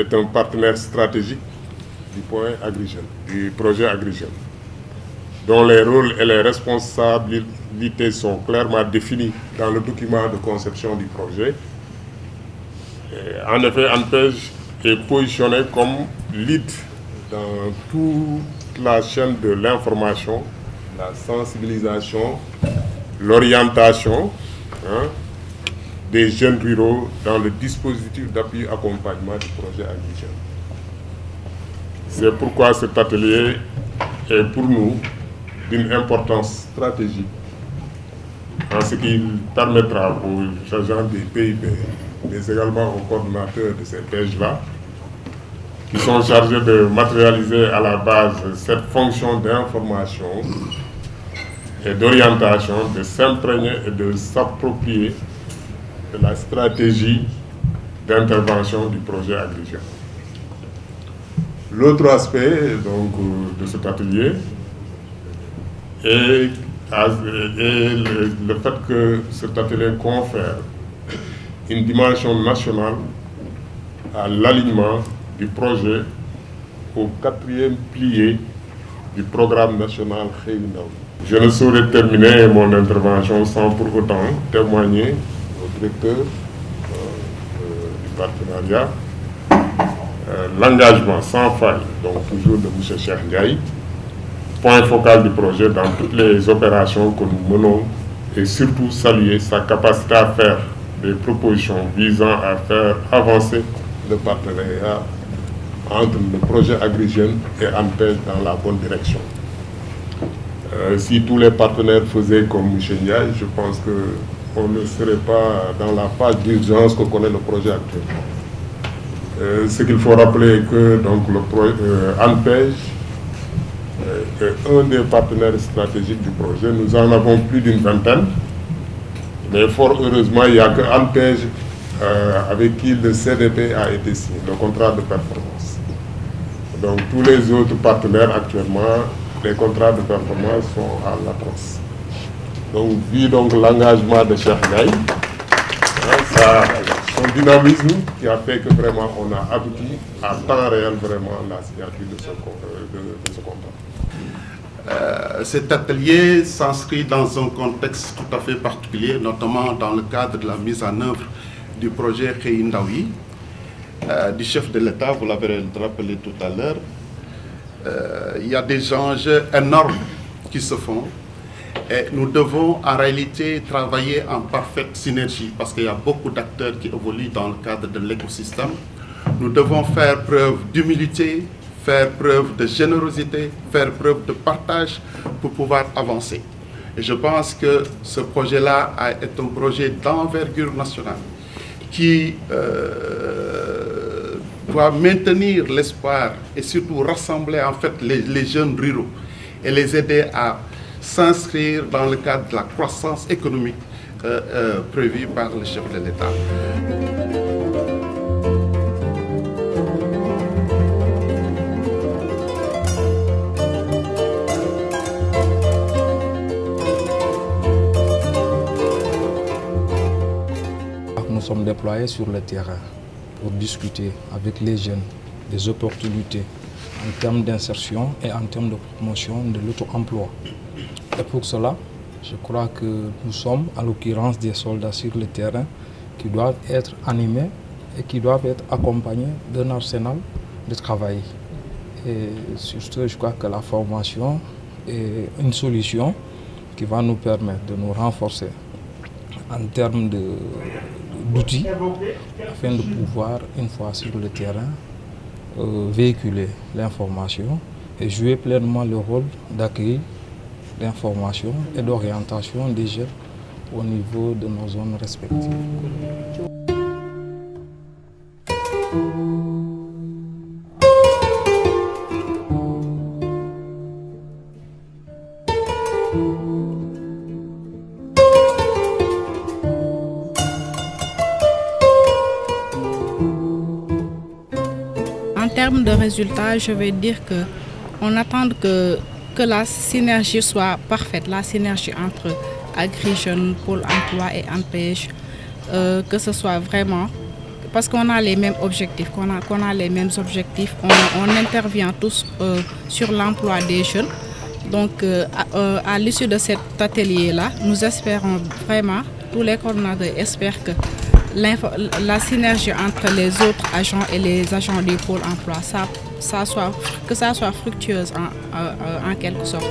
est un partenaire stratégique du projet Agri Jeunes, dont les rôles et les responsabilités sont clairement définis dans le document de conception du projet. En effet, ANPEJ est positionné comme lead dans toute la chaîne de l'information, la sensibilisation, l'orientation des jeunes ruraux dans le dispositif d'appui accompagnement du projet Agri Jeunes. C'est pourquoi cet atelier est pour nous d'une importance stratégique en ce qu'il permettra aux agents des PIB, mais également aux coordonnateurs de ces PEJ-là, qui sont chargés de matérialiser à la base cette fonction d'information et d'orientation, de s'imprégner et de s'approprier de la stratégie d'intervention du projet Agri Jeunes. L'autre aspect donc, de cet atelier est le fait que cet atelier confère une dimension nationale à l'alignement du projet au 4e pilier du programme national Xëyu Ndaw. Je ne saurais terminer mon intervention sans pour autant témoigner au directeur du partenariat l'engagement sans faille, donc toujours de M. Cheikh Ndiaye, point focal du projet dans toutes les opérations que nous menons, et surtout saluer sa capacité à faire des propositions visant à faire avancer le partenariat entre le projet Agri Jeunes et ANPEJ dans la bonne direction. Si tous les partenaires faisaient comme M. Ndiaye, je pense qu'on ne serait pas dans la phase d'urgence que connaît le projet actuellement. Ce qu'il faut rappeler que donc, ANPEJ est un des partenaires stratégiques du projet. Nous en avons plus d'une vingtaine, mais fort heureusement, il n'y a que ANPEJ avec qui le CDP a été signé, le contrat de performance. Donc tous les autres partenaires actuellement, les contrats de performance sont à l'atros. Donc vu donc l'engagement de Cheikh Ndiaye, son dynamisme qui a fait que vraiment on a abouti à temps réel vraiment la signature de ce contrat. Cet atelier s'inscrit dans un contexte tout à fait particulier, notamment dans le cadre de la mise en œuvre du projet Xëyu Ndaw du chef de l'État, vous l'avez rappelé tout à l'heure. Il y a des enjeux énormes qui se font et nous devons en réalité travailler en parfaite synergie parce qu'il y a beaucoup d'acteurs qui évoluent dans le cadre de l'écosystème. Nous devons faire preuve d'humilité, faire preuve de générosité, faire preuve de partage pour pouvoir avancer. Et je pense que ce projet-là est un projet d'envergure nationale qui doit maintenir l'espoir et surtout rassembler en fait les jeunes ruraux et les aider à s'inscrire dans le cadre de la croissance économique prévue par le chef de l'État. Nous sommes déployés sur le terrain pour discuter avec les jeunes des opportunités en termes d'insertion et en termes de promotion de l'auto-emploi. Et pour cela, je crois que nous sommes, à l'occurrence, des soldats sur le terrain qui doivent être animés et qui doivent être accompagnés d'un arsenal de travail. Et sur ce, je crois que la formation est une solution qui va nous permettre de nous renforcer en termes d'outils afin de pouvoir, une fois sur le terrain, véhiculer l'information et jouer pleinement le rôle d'accueil d'information et d'orientation des jeunes au niveau de nos zones respectives. En termes de résultats, je vais dire qu'on attend que la synergie soit parfaite, la synergie entre Agri Jeunes, Pôle emploi et ANPEJ, que ce soit vraiment parce qu'on a les mêmes objectifs, qu'on a les mêmes objectifs, on intervient tous sur l'emploi des jeunes. Donc à l'issue de cet atelier-là, nous espérons vraiment, tous les coordonnateurs espèrent que la synergie entre les autres agents et les agents du pôle emploi, que ça soit fructueuse en quelque sorte.